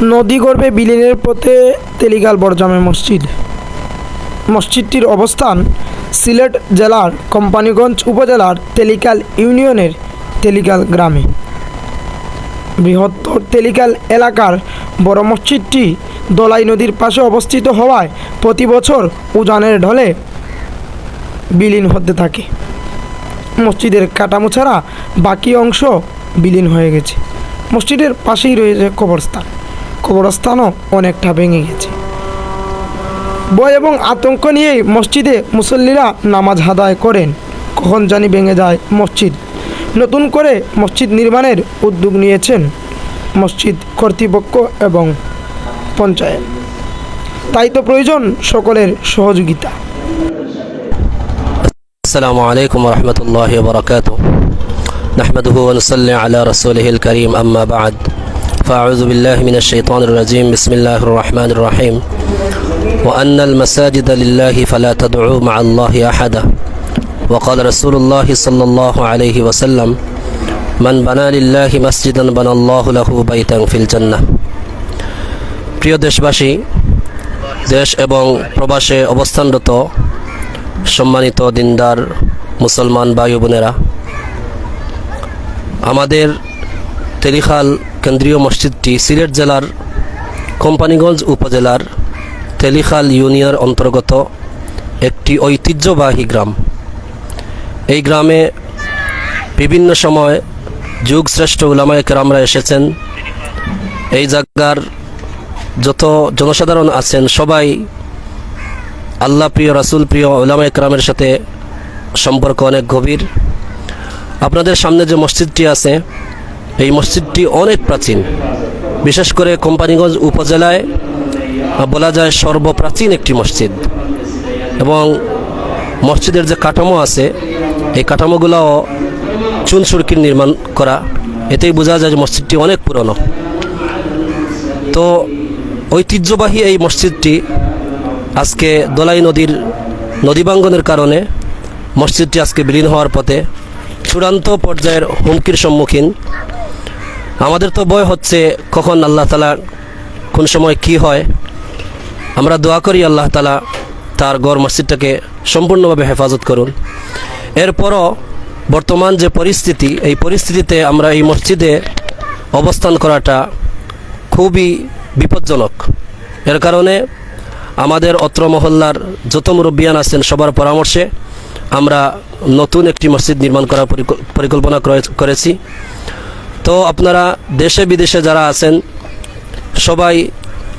নদীগর্ভে বিলীনের পথে তেলিগাল বড়জামে মসজিদ। মসজিদটির অবস্থান সিলেট জেলার কোম্পানীগঞ্জ উপজেলার তেলিকাল ইউনিয়নের তেলিকাল গ্রামে। বৃহত্তর তেলিকাল এলাকার বড় মসজিদটি দলাই নদীর পাশে অবস্থিত হওয়ায় প্রতি বছর উজানের ঢলে বিলীন হতে থাকে। মসজিদের কাঠামো ছাড়া বাকি অংশ বিলীন হয়ে গেছে। মসজিদের পাশেই রয়েছে কবরস্থান। কবরস্থানও অনেকটা ভেঙে গেছে। ভয় এবং আতঙ্ক নিয়েই মসজিদে মুসল্লিরা নামাজ আদায় করেন। কখন জানি ভেঙে যায় মসজিদ। নতুন করে মসজিদ নির্মাণের উদ্যোগ নিয়েছেন মসজিদ কর্তৃপক্ষ এবং পঞ্চায়েত। তাই তো প্রয়োজন সকলের সহযোগিতা। السلام عليكم ورحمة الله وبركاته. نحمده ونصلي على رسوله الكريم أما بعد فأعوذ بالله من الشيطان الرجيم. بسم الله الرحمن الرحيم. وأن المساجد لله فلا تدعوا مع الله أحدا وقال رسول الله صلى الله عليه وسلم من بنى لله مسجدا بنى الله له بيتا في الجنة. প্রিয় দেশবাসী, দেশ এবং প্রবাসে অবস্থানরত সম্মানিত দিনদার মুসলমান ভাই বোনেরা, আমাদের তেলিখাল কেন্দ্রীয় মসজিদটি সিলেট জেলার কোম্পানীগঞ্জ উপজেলার তেলিখাল ইউনিয়নের অন্তর্গত একটি ঐতিহ্যবাহী গ্রাম। এই গ্রামে বিভিন্ন সময় যুগশ্রেষ্ঠ উলামায়ে কেরামরা এসেছেন। এই জায়গার যত জনসাধারণ আছেন সবাই আল্লাহ প্রিয়, রাসূল প্রিয় উলামায়ে কেরামের সাথে সম্পর্ক অনেক গভীর। আপনাদের সামনে যে মসজিদটি আছে এই মসজিদটি অনেক প্রাচীন। বিশেষ করে কোম্পানীগঞ্জ উপজেলায় বলা যায় সর্বপ্রাচীন একটি মসজিদ। এবং মসজিদের যে কাঠামো আছে এই কাঠামোগুলোও চুন সুরকির নির্মাণ করা। এতেই বোঝা যায় যে মসজিদটি অনেক পুরনো। তো ঐতিহ্যবাহী এই মসজিদটি আজকে দলাই নদীর নদীবাঙ্গনের কারণে মসজিদটি আজকে বিলীন হওয়ার পথে, চূড়ান্ত পর্যায়ের হুমকির সম্মুখীন। আমাদের তো ভয় হচ্ছে কখন আল্লাহ তাআলা কোন সময় কি হয়। আমরা দোয়া করি আল্লাহ তাআলা তার গড় মসজিদটাকে সম্পূর্ণভাবে হেফাজত করুন। এরপরও বর্তমান যে পরিস্থিতি, এই পরিস্থিতিতে আমরা এই মসজিদে অবস্থান করাটা খুবই বিপজ্জনক। এর কারণে আমাদের অত্র মহল্লার যত মুরব্বিয়ান আছেন সবার পরামর্শে আমরা নতুন একটি মসজিদ নির্মাণ করার পরিকল্পনা করেছি। তো আপনারা দেশে বিদেশে যারা আছেন সবাই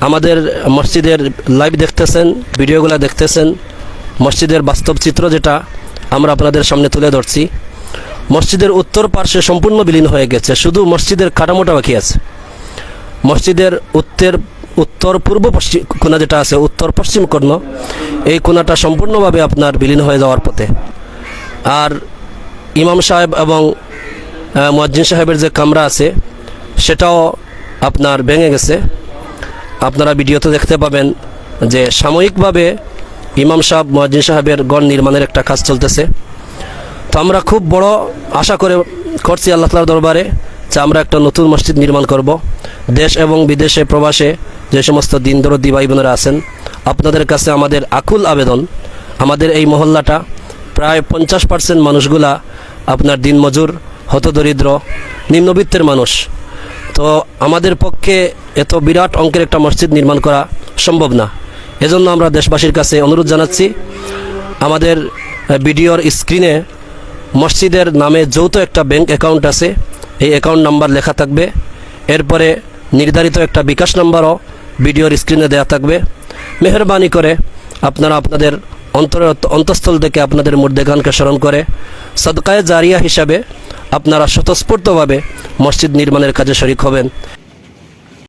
আমাদের মসজিদের লাইভ দেখতেছেন, ভিডিওগুলো দেখতেছেন। মসজিদের বাস্তব চিত্র যেটা আমরা আপনাদের সামনে তুলে ধরছি। মসজিদের উত্তর পার্শ্বে সম্পূর্ণ বিলীন হয়ে গেছে, শুধু মসজিদের কাঠামোটা বাকি আছে। মসজিদের উত্তর পূর্ব পশ্চিম কোণা যেটা আছে, উত্তর পশ্চিম কোণ, এই কোণাটা সম্পূর্ণভাবে আপনার বিলীন হয়ে যাওয়ার পথে। আর ইমাম সাহেব এবং মুয়াজ্জিন সাহেবের যে কামরা আছে সেটাও আপনার ভেঙে গেছে। আপনারা ভিডিওতে দেখতে পাবেন যে সাময়িকভাবে ইমাম সাহেব মুয়াজ্জিন সাহেবের গড় নির্মাণের একটা কাজ চলতেছে। তো আমরা খুব বড় আশা করছি আল্লাহ তাআলার দরবারে যে আমরা একটা নতুন মসজিদ নির্মাণ করব। দেশ এবং বিদেশে প্রবাসে যে সমস্ত দিন দরদি ভাই বোনেরা আছেন আপনাদের কাছে আমাদের আকুল আবেদন, আমাদের এই মহল্লাটা প্রায় 50% মানুষগুলা আপনার দিনমজুর, হতদরিদ্র, নিম্নবিত্তের মানুষ। তো আমাদের পক্ষে এত বিরাট অঙ্কের একটা মসজিদ নির্মাণ করা সম্ভব না। এজন্য আমরা দেশবাসীর কাছে অনুরোধ জানাচ্ছি, আমাদের ভিডিওর স্ক্রিনে মসজিদের নামে যৌথ একটা ব্যাংক অ্যাকাউন্ট আছে, এই অ্যাকাউন্ট নাম্বার লেখা থাকবে। এরপরে নির্ধারিত একটা বিকাশ নাম্বারও ভিডিওর স্ক্রিনে দেওয়া থাকবে। মেহরবানি করে আপনারা আপনাদের অন্তঃস্থল থেকে আপনাদের মুর্দেগানকে স্মরণ করে সদকায়ে জারিয়া হিসাবে আপনারা স্বতঃস্ফূর্তভাবে মসজিদ নির্মাণের কাজে শরীক হবেন।